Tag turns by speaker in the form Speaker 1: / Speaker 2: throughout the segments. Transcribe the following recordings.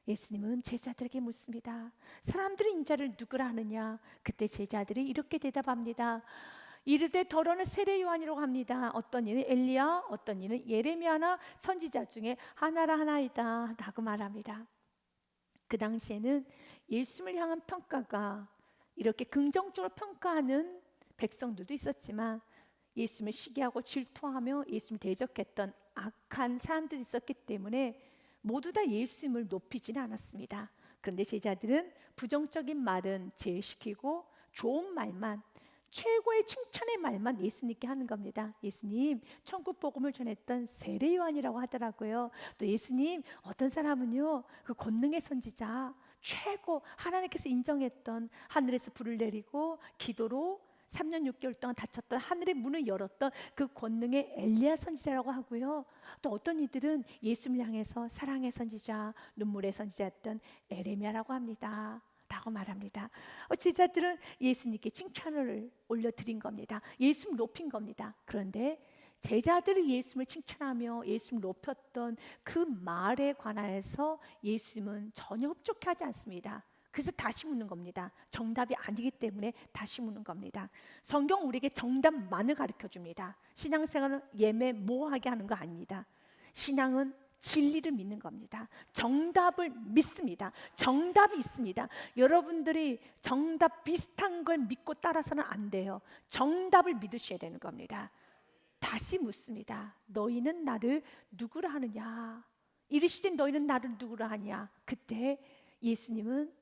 Speaker 1: 예수님은 제자들에게 묻습니다. 사람들이 인자를 누구라 하느냐? 그때 제자들이 이렇게 대답합니다. 이르되 더러는 세례 요한이라고 합니다. 어떤 이는 엘리야, 어떤 이는 예레미야나 선지자 중에 하나라 하나이다 라고 말합니다. 그 당시에는 예수님을 향한 평가가 이렇게 긍정적으로 평가하는 백성들도 있었지만, 예수님을 시기하고 질투하며 예수님을 대적했던 악한 사람들이 있었기 때문에 모두 다 예수님을 높이지는 않았습니다. 그런데 제자들은 부정적인 말은 제외시키고 좋은 말만, 최고의 칭찬의 말만 예수님께 하는 겁니다. 예수님, 천국 복음을 전했던 세례 요한이라고 하더라고요. 또 예수님, 어떤 사람은요, 그 권능의 선지자, 최고 하나님께서 인정했던, 하늘에서 불을 내리고 기도로 3년 6개월 동안 닫혔던 하늘의 문을 열었던 그 권능의 엘리야 선지자라고 하고요. 또 어떤 이들은 예수님을 향해서 사랑의 선지자, 눈물의 선지자였던 에레미야라고 합니다 라고 말합니다. 제자들은 예수님께 칭찬을 올려드린 겁니다. 예수님을 높인 겁니다. 그런데 제자들이 예수님을 칭찬하며 예수님을 높였던 그 말에 관하여서 예수님은 전혀 흡족하지 않습니다. 그래서 다시 묻는 겁니다. 정답이 아니기 때문에 다시 묻는 겁니다. 성경 우리에게 정답만을 가르쳐 줍니다. 신앙생활은 예매모호하게 하는 거 아닙니다. 신앙은 진리를 믿는 겁니다. 정답을 믿습니다. 정답이 있습니다. 여러분들이 정답 비슷한 걸 믿고 따라서는 안 돼요. 정답을 믿으셔야 되는 겁니다. 다시 묻습니다. 너희는 나를 누구라 하느냐? 이르시되 너희는 나를 누구라 하냐? 그때 예수님은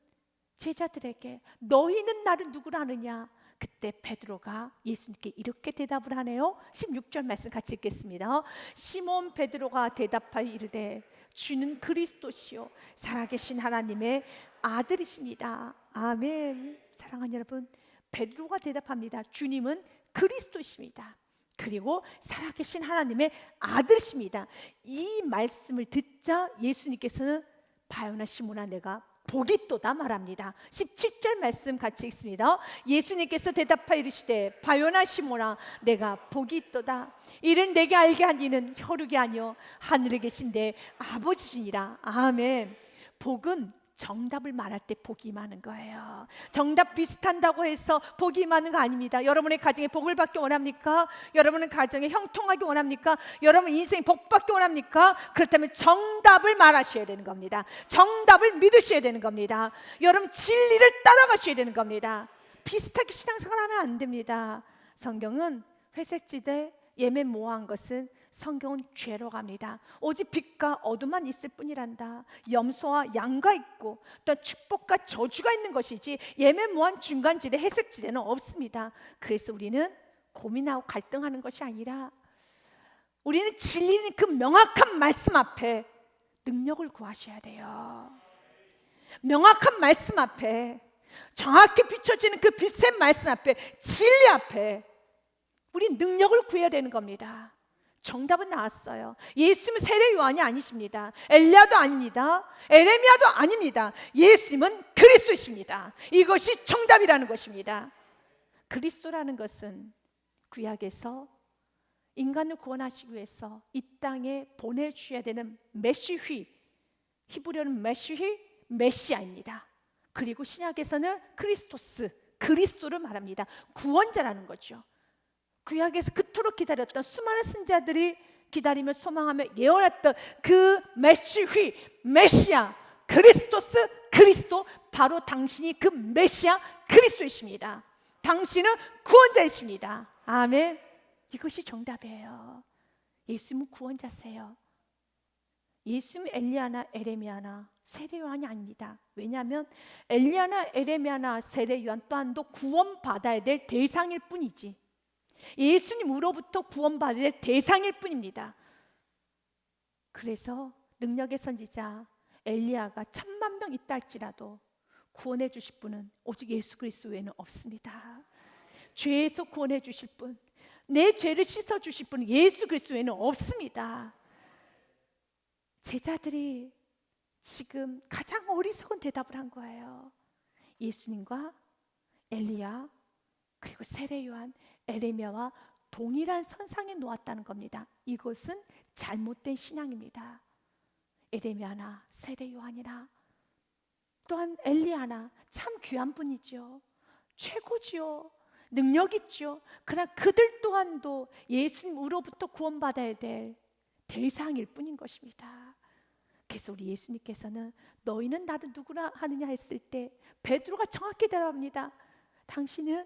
Speaker 1: 제자들에게 너희는 나를 누구라 하느냐? 그때 베드로가 예수님께 이렇게 대답을 하네요. 16절 말씀 같이 읽겠습니다. 시몬 베드로가 대답하여 이르되 주는 그리스도시요 살아계신 하나님의 아들이십니다. 아멘. 사랑하는 여러분, 베드로가 대답합니다. 주님은 그리스도십니다. 그리고 살아계신 하나님의 아들이십니다. 이 말씀을 듣자 예수님께서는 바요나 시몬아 내가 복이 있도다 말합니다. 17절 말씀 같이 읽습니다. 예수님께서 대답하여 이르시되 바요나 시몬아 내가 복이 있도다. 이를 내게 알게 한 이는 혈육이 아니요 하늘에 계신 내 아버지시니라. 아멘. 복은 정답을 말할 때 복이 임하는 거예요. 정답 비슷한다고 해서 복이 임하는 거 아닙니다. 여러분의 가정에 복을 받기 원합니까? 여러분의 가정에 형통하기 원합니까? 여러분 인생에 복 받기 원합니까? 그렇다면 정답을 말하셔야 되는 겁니다. 정답을 믿으셔야 되는 겁니다. 여러분 진리를 따라가셔야 되는 겁니다. 비슷하게 신앙생활하면 안 됩니다. 성경은 회색지대 예매모호한 것은 성경은 죄로 갑니다. 오직 빛과 어둠만 있을 뿐이란다. 염소와 양과 있고 또 축복과 저주가 있는 것이지 예매모호한 중간지대 회색지대는 없습니다. 그래서 우리는 고민하고 갈등하는 것이 아니라 우리는 진리는 그 명확한 말씀 앞에 능력을 구하셔야 돼요. 명확한 말씀 앞에 정확히 비춰지는 그 빛의 말씀 앞에 진리 앞에 우리 능력을 구해야 되는 겁니다. 정답은 나왔어요. 예수님은 세례 요한이 아니십니다. 엘리야도 아닙니다. 에레미야도 아닙니다. 예수님은 그리스도이십니다. 이것이 정답이라는 것입니다. 그리스도라는 것은 구약에서 인간을 구원하시기 위해서 이 땅에 보내주셔야 되는 메시휘, 히브리어는 메시휘, 메시아입니다. 그리고 신약에서는 크리스토스, 그리스도를 말합니다. 구원자라는 거죠. 구약에서 그토록 기다렸던 수많은 선지자들이 기다리며 소망하며 예언했던 그 메시휘, 메시아, 그리스토스, 그리스도, 바로 당신이 그 메시아 그리스도이십니다. 당신은 구원자이십니다. 아멘. 이것이 정답이에요. 예수님은 구원자세요. 예수님 엘리야나 에레미야나 세례 요한이 아닙니다. 왜냐하면 엘리야나 에레미야나 세례 요한 또한도 구원받아야 될 대상일 뿐이지 예수님으로부터 구원받아야 될 대상일 뿐입니다. 그래서 능력의 선지자 엘리야가 1000만 명 있다 할지라도 구원해 주실 분은 오직 예수 그리스도 외에는 없습니다. 죄에서 구원해 주실 분, 내 죄를 씻어 주실 분은 예수 그리스도 외에는 없습니다. 제자들이 지금 가장 어리석은 대답을 한 거예요. 예수님과 엘리야 그리고 세례 요한, 에레미야와 동일한 선상에 놓았다는 겁니다. 이것은 잘못된 신앙입니다. 에레미야나 세례 요한이나 또한 엘리야나 참 귀한 분이죠. 최고지요. 능력 있죠. 그러나 그들 또한도 예수님으로부터 구원받아야 될 대상일 뿐인 것입니다. 그래서 우리 예수님께서는 너희는 나를 누구라 하느냐 했을 때 베드로가 정확히 대답합니다. 당신은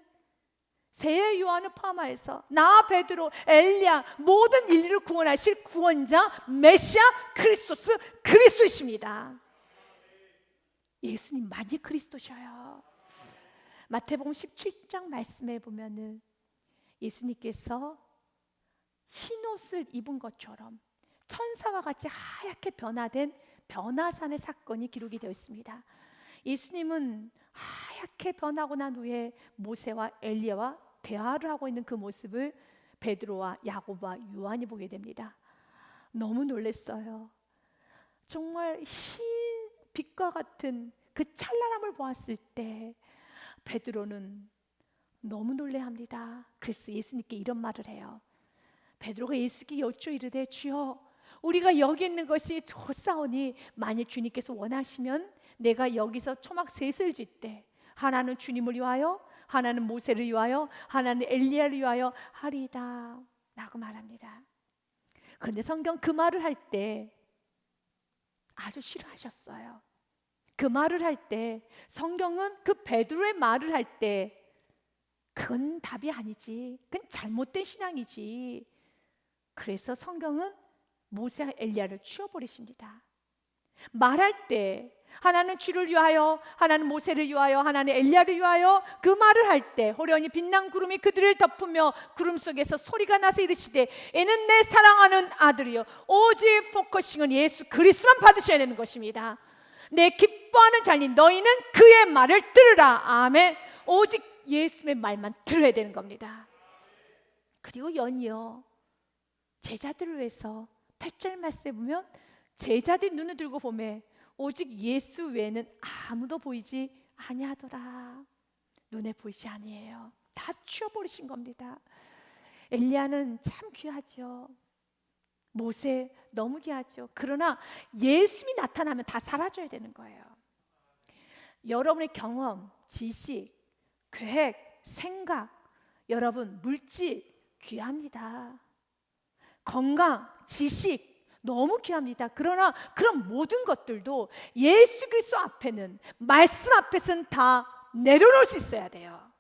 Speaker 1: 새 요한을 포함하여서 나 베드로, 엘리야 모든 인류를 구원하실 구원자 메시아 크리스토스 그리스도이십니다. 예수님만이 그리스도셔요. 마태복음 17장 말씀에 보면은 예수님께서 흰옷을 입은 것처럼 천사와 같이 하얗게 변화된 변화산의 사건이 기록이 되어 있습니다. 예수님은 하얗게 변하고 난 후에 모세와 엘리야와 대화를 하고 있는 그 모습을 베드로와 야고보와 요한이 보게 됩니다. 너무 놀랐어요. 정말 흰 빛과 같은 그 찬란함을 보았을 때 베드로는 너무 놀래합니다. 그래서 예수님께 이런 말을 해요. 베드로가 예수께 여쭈어 이르되 주여 우리가 여기 있는 것이 좋사오니 만일 주님께서 원하시면 내가 여기서 초막 셋을 짓되 하나는 주님을 위하여 하나는 모세를 위하여 하나는 엘리야를 위하여 하리이다 라고 말합니다. 그런데 성경 그 말을 할 때 아주 싫어하셨어요. 그 말을 할 때 성경은 그 베드로의 말을 할 때 그건 답이 아니지, 그건 잘못된 신앙이지. 그래서 성경은 모세와 엘리야를 치워버리십니다. 말할 때 하나는 주를 위하여 하나는 모세를 위하여 하나는 엘리야를 위하여 그 말을 할 때 호련히 빛난 구름이 그들을 덮으며 구름 속에서 소리가 나서 이르시되 이는 내 사랑하는 아들이요 오직 포커싱은 예수 그리스도만 받으셔야 되는 것입니다. 내 기뻐하는 자니 너희는 그의 말을 들으라. 아멘. 오직 예수의 말만 들어야 되는 겁니다. 그리고 연이어 제자들을 위해서 8절 말씀에 보면 제자들이 눈을 들고 보매 오직 예수 외에는 아무도 보이지 아니하더라. 눈에 보이지 아니에요. 다 치워버리신 겁니다. 엘리야는 참 귀하죠. 모세 너무 귀하죠. 그러나 예수님이 나타나면 다 사라져야 되는 거예요. 여러분의 경험, 지식, 계획, 생각, 여러분 물질 귀합니다. 건강, 지식 너무 귀합니다. 그러나 그런 모든 것들도 예수 그리스도 앞에는, 말씀 앞에서는 다 내려놓을 수 있어야 돼요.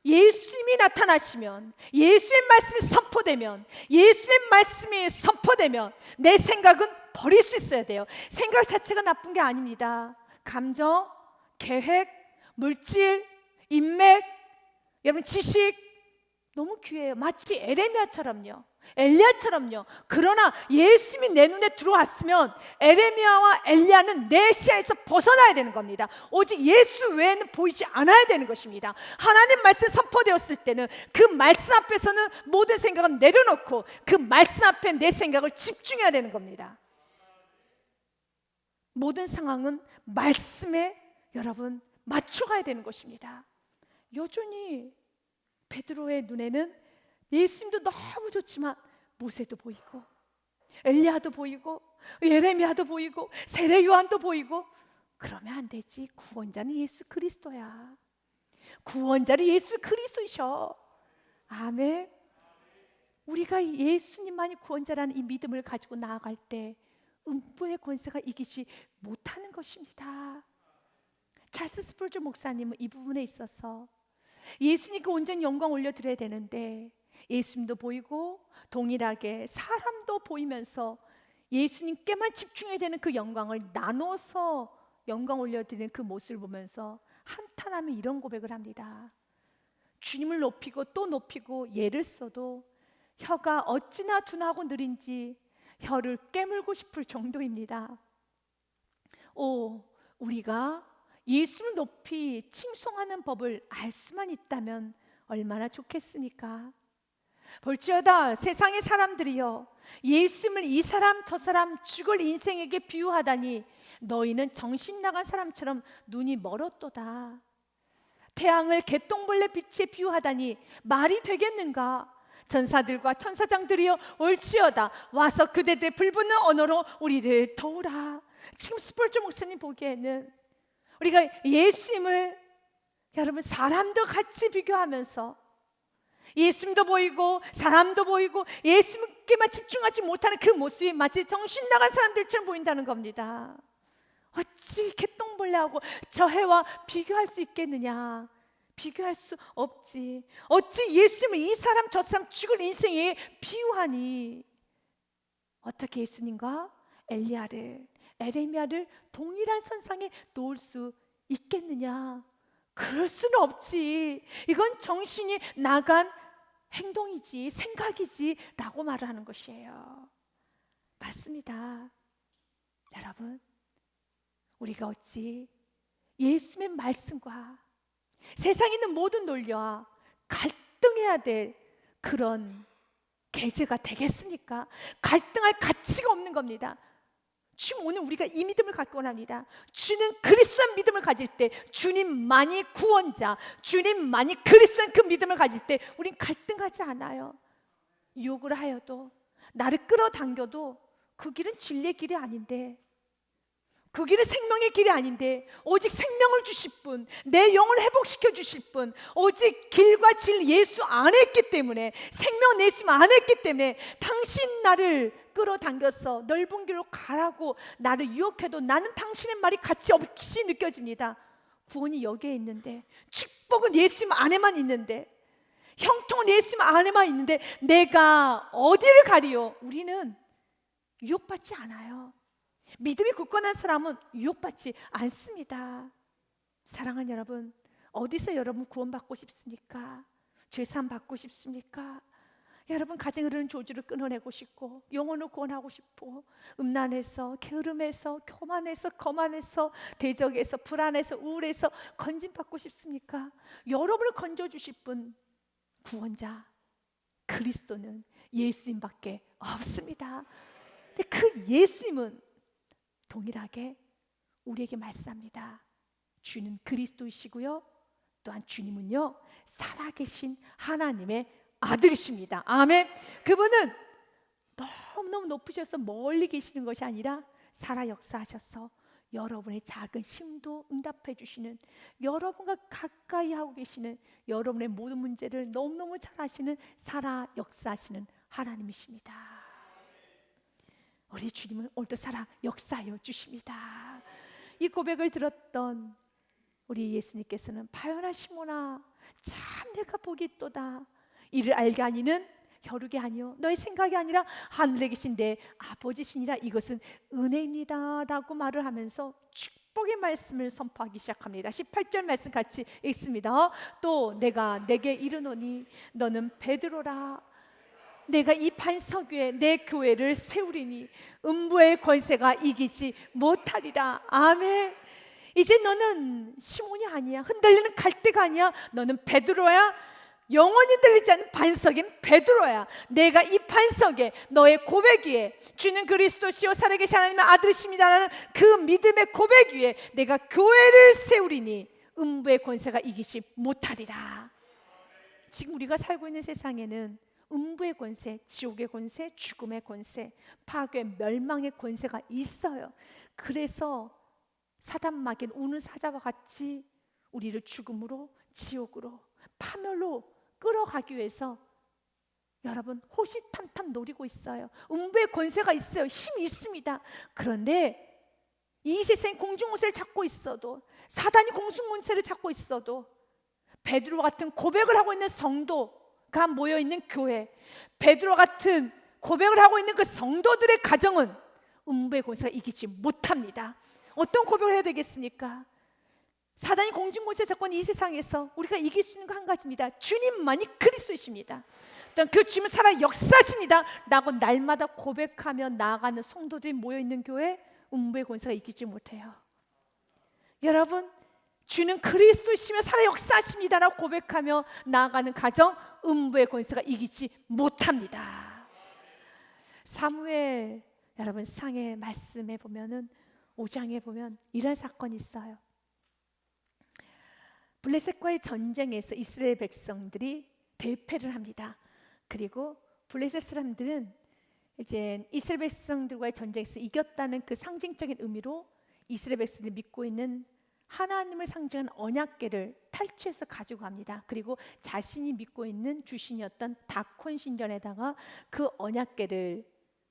Speaker 1: 예수님이 나타나시면, 예수의 말씀이 선포되면, 예수의 말씀이 선포되면 내 생각은 버릴 수 있어야 돼요. 생각 자체가 나쁜 게 아닙니다. 감정, 계획, 물질, 인맥, 여러분 지식 너무 귀해요. 마치 에레미야처럼요, 엘리야처럼요. 그러나 예수님이 내 눈에 들어왔으면 에레미야와 엘리야는 내 시야에서 벗어나야 되는 겁니다. 오직 예수 외에는 보이지 않아야 되는 것입니다. 하나님 말씀 선포되었을 때는 그 말씀 앞에서는 모든 생각은 내려놓고 그 말씀 앞에 내 생각을 집중해야 되는 겁니다. 모든 상황은 말씀에 여러분 맞춰가야 되는 것입니다. 여전히 베드로의 눈에는 예수님도 너무 좋지만 모세도 보이고 엘리야도 보이고 예레미야도 보이고 세례 요한도 보이고 그러면 안 되지. 구원자는 예수 그리스도야. 구원자는 예수 그리스도이셔. 아멘. 우리가 예수님만이 구원자라는 이 믿음을 가지고 나아갈 때 음부의 권세가 이기지 못하는 것입니다. 찰스 스펄전 목사님은 이 부분에 있어서 예수님께 온전히 영광 올려드려야 되는데 예수님도 보이고 동일하게 사람도 보이면서 예수님께만 집중해야 되는 그 영광을 나눠서 영광 올려드리는 그 모습을 보면서 한탄하며 이런 고백을 합니다. 주님을 높이고 또 높이고 예를 써도 혀가 어찌나 둔하고 느린지 혀를 깨물고 싶을 정도입니다. 우리가 예수를 높이 칭송하는 법을 알 수만 있다면 얼마나 좋겠습니까? 볼지어다 세상의 사람들이여 예수님을 이 사람 저 사람 죽을 인생에게 비유하다니 너희는 정신 나간 사람처럼 눈이 멀었도다. 태양을 개똥벌레 빛에 비유하다니 말이 되겠는가? 전사들과 천사장들이여 올지어다 와서 그대들의 불붙는 언어로 우리를 도우라. 지금 스폴저 목사님 보기에는 우리가 예수님을 여러분 사람도 같이 비교하면서 예수님도 보이고 사람도 보이고 예수님께만 집중하지 못하는 그 모습이 마치 정신 나간 사람들처럼 보인다는 겁니다. 어찌 개똥벌레하고 저 해와 비교할 수 있겠느냐? 비교할 수 없지. 어찌 예수님을 이 사람 저 사람 죽을 인생에 비유하니? 어떻게 예수님과 에레미야를 동일한 선상에 놓을 수 있겠느냐? 그럴 수는 없지. 이건 정신이 나간 행동이지, 생각이지 라고 말을 하는 것이에요. 맞습니다. 여러분, 우리가 어찌 예수님의 말씀과 세상에 있는 모든 논리와 갈등해야 될 그런 계제가 되겠습니까? 갈등할 가치가 없는 겁니다. 지금 오늘 우리가 이 믿음을 갖고 합니다. 주는 그리스도란 믿음을 가질 때, 주님만이 구원자, 주님만이 그리스도란 그 믿음을 가질 때 우린 갈등하지 않아요. 유혹을 하여도, 나를 끌어당겨도 그 길은 진리의 길이 아닌데, 그 길은 생명의 길이 아닌데, 오직 생명을 주실 분, 내 영을 회복시켜 주실 분, 오직 길과 진리 예수 안에 있기 때문에, 생명 예수 안에 있기 때문에 당신 나를 끌어당겨서 넓은 길로 가라고 나를 유혹해도 나는 당신의 말이 가치 없이 느껴집니다. 구원이 여기에 있는데, 축복은 예수님 안에만 있는데, 형통은 예수님 안에만 있는데 내가 어디를 가리요? 우리는 유혹받지 않아요. 믿음이 굳건한 사람은 유혹받지 않습니다. 사랑하는 여러분, 어디서 여러분 구원받고 싶습니까? 죄사함 받고 싶습니까? 여러분 가정에 흐르는 조주를 끊어내고 싶고, 영혼을 구원하고 싶고, 음란에서, 게으름에서, 교만에서, 거만에서, 대적에서, 불안에서, 우울에서 건진받고 싶습니까? 여러분을 건져주실 분, 구원자 그리스도는 예수님밖에 없습니다. 근데 그 예수님은 동일하게 우리에게 말씀합니다. 주는 그리스도이시고요, 또한 주님은요 살아계신 하나님의 아들이십니다. 아멘. 그분은 너무너무 높으셔서 멀리 계시는 것이 아니라 살아 역사하셔서 여러분의 작은 힘도 응답해 주시는, 여러분과 가까이 하고 계시는, 여러분의 모든 문제를 너무너무 잘 아시는, 살아 역사하시는 하나님이십니다. 우리 주님은 오늘도 살아 역사하여 주십니다. 이 고백을 들었던 우리 예수님께서는 바요나 시몬아, 참 내가 복이 있도다. 이를 알게 하니는 혈육이 아니요 너의 생각이 아니라 하늘에 계신 내 아버지시니라. 이것은 은혜입니다 라고 말을 하면서 축복의 말씀을 선포하기 시작합니다. 18절 말씀 같이 읽습니다. 또 내가 내게 이르노니 너는 베드로라. 내가 이 반석 위에 내 교회를 세우리니 음부의 권세가 이기지 못하리라. 아멘. 이제 너는 시몬이 아니야. 흔들리는 갈대가 아니야. 너는 베드로야. 영원히 들리지 않는 반석인 베드로야. 내가 이 반석에 너의 고백 위에 주는 그리스도시요 살아계신 하나님의 아들이십니다라는 그 믿음의 고백 위에 내가 교회를 세우리니 음부의 권세가 이기지 못하리라. 지금 우리가 살고 있는 세상에는 음부의 권세, 지옥의 권세, 죽음의 권세, 파괴, 멸망의 권세가 있어요. 그래서 사단 마귀는 우는 사자와 같이 우리를 죽음으로, 지옥으로, 파멸로 끌어가기 위해서 여러분 호시탐탐 노리고 있어요. 음부의 권세가 있어요. 힘이 있습니다. 그런데 이 세상에 공중권세를 잡고 있어도, 사단이 공중권세를 잡고 있어도, 베드로 같은 고백을 하고 있는 성도가 모여있는 교회, 베드로 같은 고백을 하고 있는 그 성도들의 가정은 음부의 권세가 이기지 못합니다. 어떤 고백을 해야 되겠습니까? 사단이 공중권세 잡고 있는 이 세상에서 우리가 이길 수 있는 거 한 가지입니다. 주님만이 그리스도이십니다. 또한 그 주님은 살아 역사십니다 라고 날마다 고백하며 나아가는 성도들이 모여있는 교회, 음부의 권세가 이기지 못해요. 여러분, 주는 그리스도이시며 살아 역사하십니다 라고 고백하며 나아가는 가정, 음부의 권세가 이기지 못합니다. 사무엘 여러분 상의 말씀에 보면은 5장에 보면 이런 사건이 있어요. 블레셋과의 전쟁에서 이스라엘 백성들이 대패를 합니다. 그리고 블레셋 사람들은 이제 이스라엘 백성들과의 전쟁에서 이겼다는 그 상징적인 의미로 이스라엘 백성들이 믿고 있는 하나님을 상징하는 언약궤를 탈취해서 가지고 갑니다. 그리고 자신이 믿고 있는 주신이었던 다콘 신전에다가 그 언약궤를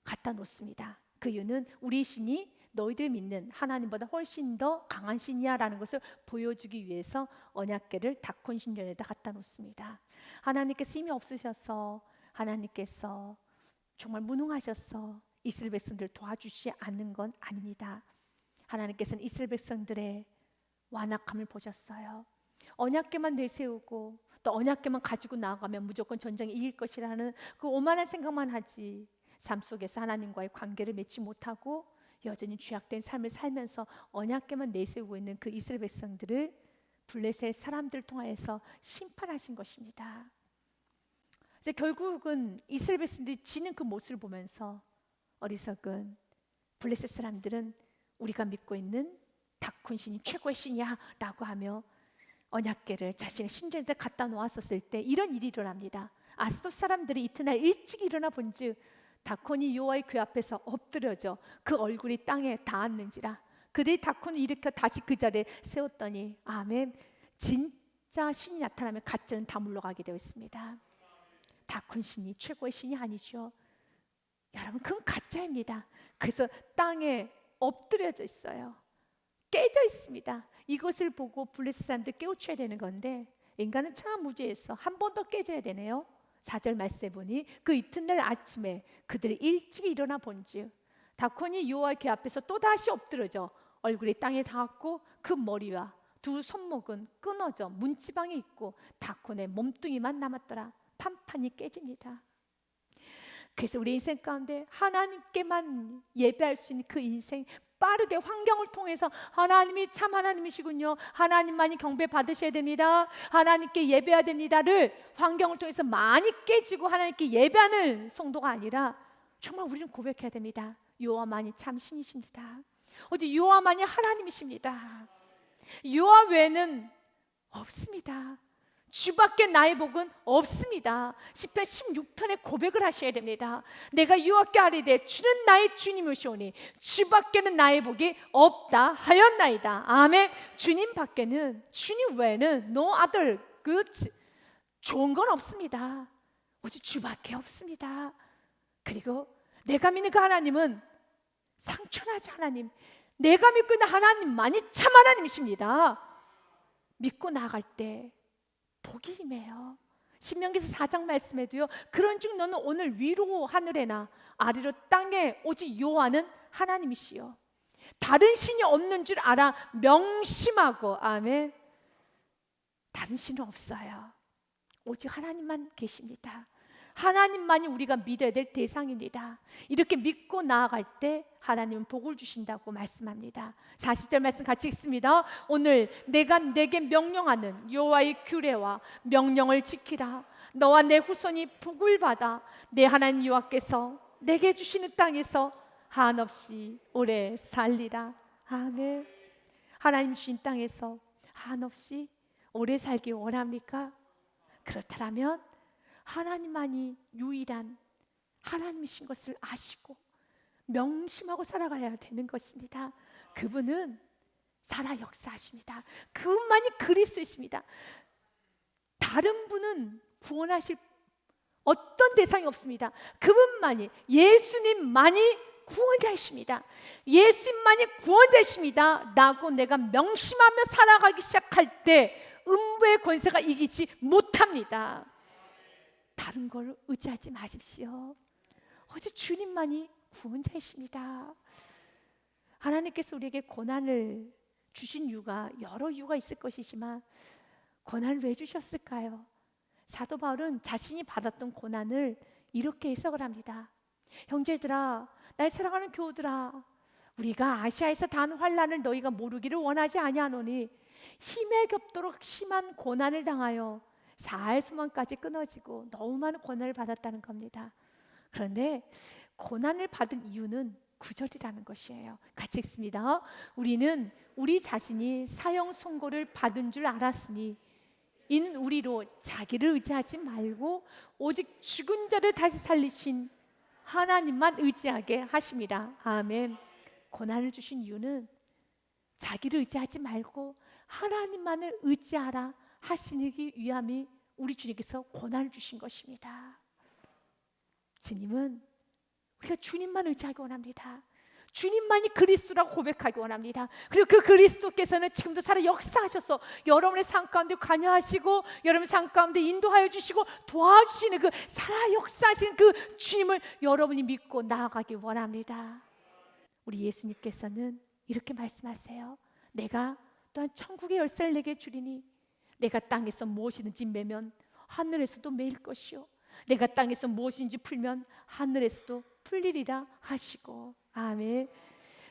Speaker 1: 갖다 놓습니다. 그 이유는 우리 신이 너희들 믿는 하나님보다 훨씬 더 강한 신이야 라는 것을 보여주기 위해서 언약궤를 다콘 신전에다 갖다 놓습니다. 하나님께서 힘이 없으셔서, 하나님께서 정말 무능하셔서 이스라엘 백성들을 도와주시지 않는 건 아닙니다. 하나님께서는 이스라엘 백성들의 완악함을 보셨어요. 언약궤만 내세우고 또 언약궤만 가지고 나아가면 무조건 전쟁에 이길 것이라는 그 오만한 생각만 하지, 삶 속에서 하나님과의 관계를 맺지 못하고 여전히 죄악된 삶을 살면서 언약궤만 내세우고 있는 그 이스라엘 백성들을 블레셋 사람들을 통하여서 심판하신 것입니다. 이제 결국은 이스라엘 백성들이 지는 그 모습을 보면서 어리석은 블레셋 사람들은 우리가 믿고 있는 다콘 신이 최고의 신이야 라고 하며 언약궤를 자신의 신전에다 갖다 놓았었을 때 이런 일이 일어납니다. 아스돗 사람들이 이튿날 일찍 일어나 본즉 다콘이 여호와의 궤 앞에서 엎드려져 그 얼굴이 땅에 닿았는지라. 그들이 다콘을 일으켜 다시 그 자리에 세웠더니 아멘, 진짜 신이 나타나면 가짜는 다 물러가게 되어 있습니다. 다콘 신이 최고의 신이 아니죠. 여러분, 그건 가짜입니다. 그래서 땅에 엎드려져 있어요. 깨져 있습니다. 이것을 보고 블레셋 사람들 깨우쳐야 되는 건데 인간은 참 무지해서 한 번 더 깨져야 되네요. 4절 말씀해 보니 그 이튿날 아침에 그들이 일찍 일어나 본즉 다콘이 여호와의 궤 앞에서 또다시 엎드려져 얼굴이 땅에 닿았고 그 머리와 두 손목은 끊어져 문지방에 있고 다콘의 몸뚱이만 남았더라. 판판이 깨집니다. 그래서 우리 인생 가운데 하나님께만 예배할 수 있는 그 인생, 빠르게 환경을 통해서 하나님이 참 하나님이시군요, 하나님만이 경배 받으셔야 됩니다, 하나님께 예배해야 됩니다를 환경을 통해서 많이 깨지고 하나님께 예배하는 성도가 아니라 정말 우리는 고백해야 됩니다. 여호와만이 참 신이십니다. 어디 여호와만이 하나님이십니다. 여호와 외에는 없습니다. 주밖에 나의 복은 없습니다. 시편 16편에 고백을 하셔야 됩니다. 내가 여호와께 아뢰되 주는 나의 주님이시오니 주밖에는 나의 복이 없다 하였나이다. 아멘. 주님 밖에는, 주님 외에는 no other good, 좋은 건 없습니다. 오직 주밖에 없습니다. 그리고 내가 믿는 그 하나님은 상처나지 하나님, 내가 믿고 있는 하나님만이 참 하나님이십니다. 믿고 나아갈 때 복이 임해요. 신명기서 4장 말씀에도요, 그런즉 너는 오늘 위로 하늘에나 아래로 땅에 오직 여호와는 하나님이시요 다른 신이 없는 줄 알아 명심하고. 아멘. 다른 신은 없어요. 오직 하나님만 계십니다. 하나님만이 우리가 믿어야 될 대상입니다. 이렇게 믿고 나아갈 때 하나님은 복을 주신다고 말씀합니다. 40절 말씀 같이 읽습니다. 오늘 내가 내게 명령하는 여호와의 규례와 명령을 지키라. 너와 내 후손이 복을 받아 내 하나님 여호와께서 내게 주시는 땅에서 한없이 오래 살리라. 아멘. 하나님 주신 땅에서 한없이 오래 살기 원합니까? 그렇다면 하나님만이 유일한 하나님이신 것을 아시고 명심하고 살아가야 되는 것입니다. 그분은 살아 역사하십니다. 그분만이 그리스도이십니다. 다른 분은 구원하실 어떤 대상이 없습니다. 그분만이, 예수님만이 구원자이십니다. 예수님만이 구원자이십니다 라고 내가 명심하며 살아가기 시작할 때 음부의 권세가 이기지 못합니다. 다른 걸 의지하지 마십시오. 오직 주님만이 구원자이십니다. 하나님께서 우리에게 고난을 주신 이유가 여러 이유가 있을 것이지만 고난을 왜 주셨을까요? 사도 바울은 자신이 받았던 고난을 이렇게 해석을 합니다. 형제들아, 날 사랑하는 교우들아, 우리가 아시아에서 단 환난을 너희가 모르기를 원하지 아니하노니 힘에 겹도록 심한 고난을 당하여 살 소망까지 끊어지고 너무 많은 고난을 받았다는 겁니다. 그런데 고난을 받은 이유는 9절이라는 것이에요. 같이 읽습니다. 우리는 우리 자신이 사형 선고를 받은 줄 알았으니 이는 우리로 자기를 의지하지 말고 오직 죽은 자를 다시 살리신 하나님만 의지하게 하십니다. 아멘. 고난을 주신 이유는 자기를 의지하지 말고 하나님만을 의지하라 하시기 위함이 우리 주님께서 고난을 주신 것입니다. 주님은 우리가 주님만 의지하기 원합니다. 주님만이 그리스도라고 고백하기 원합니다. 그리고 그 그리스도께서는 지금도 살아 역사하셔서 여러분의 삶 가운데 관여하시고 여러분의 삶 가운데 인도하여 주시고 도와주시는 그 살아 역사하시는 그 주님을 여러분이 믿고 나아가기 원합니다. 우리 예수님께서는 이렇게 말씀하세요. 내가 또한 천국의 열쇠를 내게 주리니 내가 땅에서 무엇이든지 매면 하늘에서도 매일 것이요 내가 땅에서 무엇인지 풀면 하늘에서도 풀리리라 하시고. 아멘.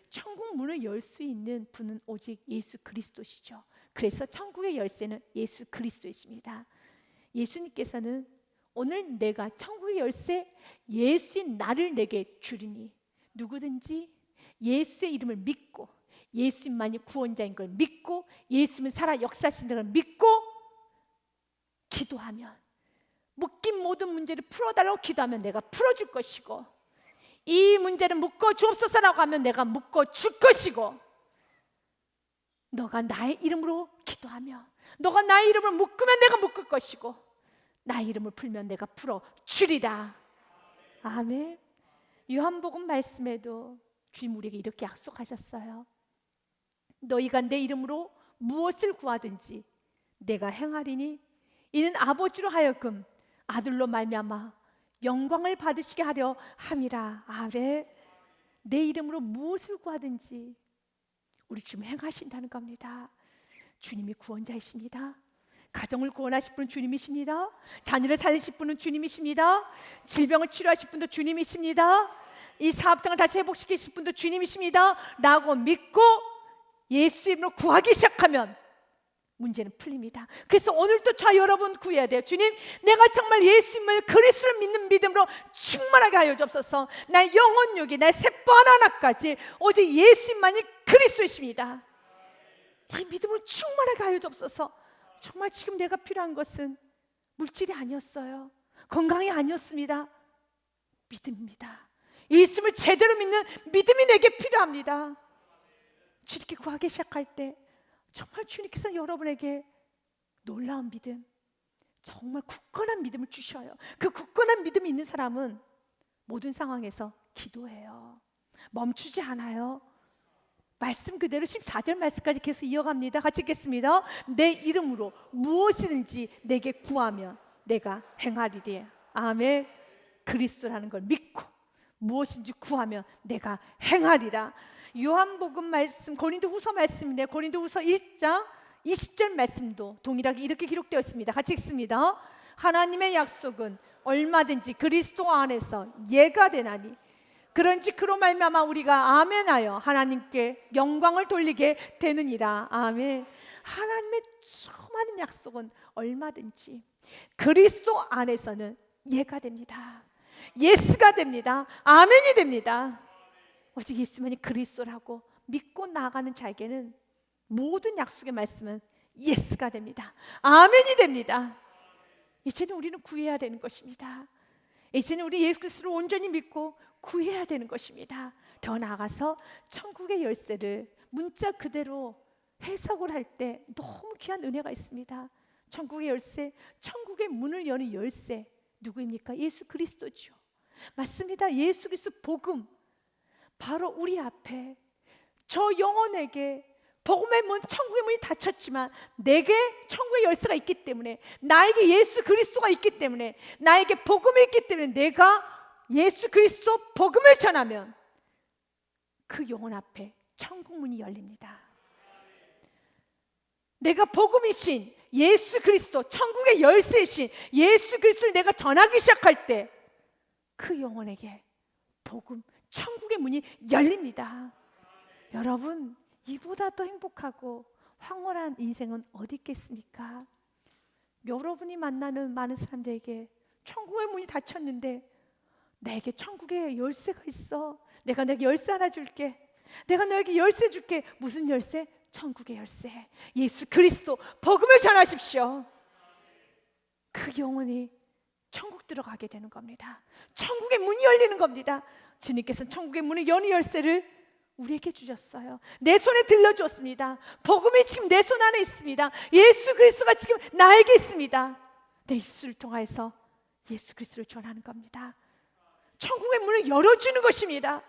Speaker 1: 천국 문을 열 수 있는 분은 오직 예수 그리스도시죠. 그래서 천국의 열쇠는 예수 그리스도이십니다. 예수님께서는 오늘 내가 천국의 열쇠 예수인 나를 내게 주리니 누구든지 예수의 이름을 믿고 예수님만이 구원자인 걸 믿고 예수님은 살아 역사하시는 걸 믿고 기도하면 묶인 모든 문제를 풀어달라고 기도하면 내가 풀어줄 것이고 이 문제를 묶어 주옵소서라고 하면 내가 묶어 줄 것이고 너가 나의 이름으로 기도하며 너가 나의 이름을 묶으면 내가 묶을 것이고 나의 이름을 풀면 내가 풀어 주리라. 아멘. 요한복음 말씀에도 주님 우리에게 이렇게 약속하셨어요. 너희가 내 이름으로 무엇을 구하든지 내가 행하리니 이는 아버지로 하여금 아들로 말미암아 영광을 받으시게 하려 함이라. 아멘. 내 이름으로 무엇을 구하든지 우리 주님 행하신다는 겁니다. 주님이 구원자이십니다. 가정을 구원하실 분은 주님이십니다. 자녀를 살리실 분은 주님이십니다. 질병을 치료하실 분도 주님이십니다. 이 사업장을 다시 회복시키실 분도 주님이십니다 라고 믿고 예수 이름으로 구하기 시작하면 문제는 풀립니다. 그래서 오늘도 저 여러분 구해야 돼요. 주님, 내가 정말 예수님을 그리스도를 믿는 믿음으로 충만하게 하여 주옵소서. 나의 영혼육이 나의 세포 하나하나까지 오직 예수님만이 그리스도이십니다. 이 믿음으로 충만하게 하여 주옵소서. 정말 지금 내가 필요한 것은 물질이 아니었어요. 건강이 아니었습니다. 믿음입니다. 예수님을 제대로 믿는 믿음이 내게 필요합니다. 주님께 구하기 시작할 때 정말 주님께서 여러분에게 놀라운 믿음, 정말 굳건한 믿음을 주셔요. 그 굳건한 믿음이 있는 사람은 모든 상황에서 기도해요. 멈추지 않아요. 말씀 그대로 14절 말씀까지 계속 이어갑니다. 같이 읽겠습니다. 내 이름으로 무엇이든지 내게 구하면 내가 행하리리. 아멘. 그리스도라는 걸 믿고 무엇인지 구하면 내가 행하리라. 요한복음 말씀, 고린도후서 말씀인데 고린도후서 1장 20절 말씀도 동일하게 이렇게 기록되어 있습니다. 같이 읽습니다. 하나님의 약속은 얼마든지 그리스도 안에서 예가 되나니 그런지 그로 말미암아 우리가 아멘하여 하나님께 영광을 돌리게 되느니라. 아멘. 하나님의 수많은 약속은 얼마든지 그리스도 안에서는 예가 됩니다. 예스가 됩니다. 아멘이 됩니다. 오직 예수만이 그리스도라고 믿고 나아가는 자에게는 모든 약속의 말씀은 예스가 됩니다. 아멘이 됩니다. 이제는 우리는 구해야 되는 것입니다. 이제는 우리 예수 그리스도를 온전히 믿고 구해야 되는 것입니다. 더 나아가서 천국의 열쇠를 문자 그대로 해석을 할 때 너무 귀한 은혜가 있습니다. 천국의 열쇠, 천국의 문을 여는 열쇠 누구입니까? 예수 그리스도죠. 맞습니다. 예수 그리스도 복음, 바로 우리 앞에 저 영혼에게 복음의 문, 천국의 문이 닫혔지만 내게 천국의 열쇠가 있기 때문에, 나에게 예수 그리스도가 있기 때문에, 나에게 복음이 있기 때문에 내가 예수 그리스도 복음을 전하면 그 영혼 앞에 천국 문이 열립니다. 내가 복음이신 예수 그리스도, 천국의 열쇠이신 예수 그리스도를 내가 전하기 시작할 때 그 영혼에게 복음, 천국의 문이 열립니다. 여러분, 이보다 더 행복하고 황홀한 인생은 어디 있겠습니까? 여러분이 만나는 많은 사람들에게 천국의 문이 닫혔는데 내게 천국의 열쇠가 있어. 내가 너에게 열쇠 하나 줄게. 내가 너에게 열쇠 줄게. 무슨 열쇠? 천국의 열쇠. 예수 그리스도 복음을 전하십시오. 그 영혼이 천국 들어가게 되는 겁니다. 천국의 문이 열리는 겁니다. 주님께서는 천국의 문의 연의 열쇠를 우리에게 주셨어요. 내 손에 들려주었습니다. 복음이 지금 내 손 안에 있습니다. 예수 그리스도가 지금 나에게 있습니다. 내 입술을 통하여서 예수 그리스도를 전하는 겁니다. 천국의 문을 열어주는 것입니다.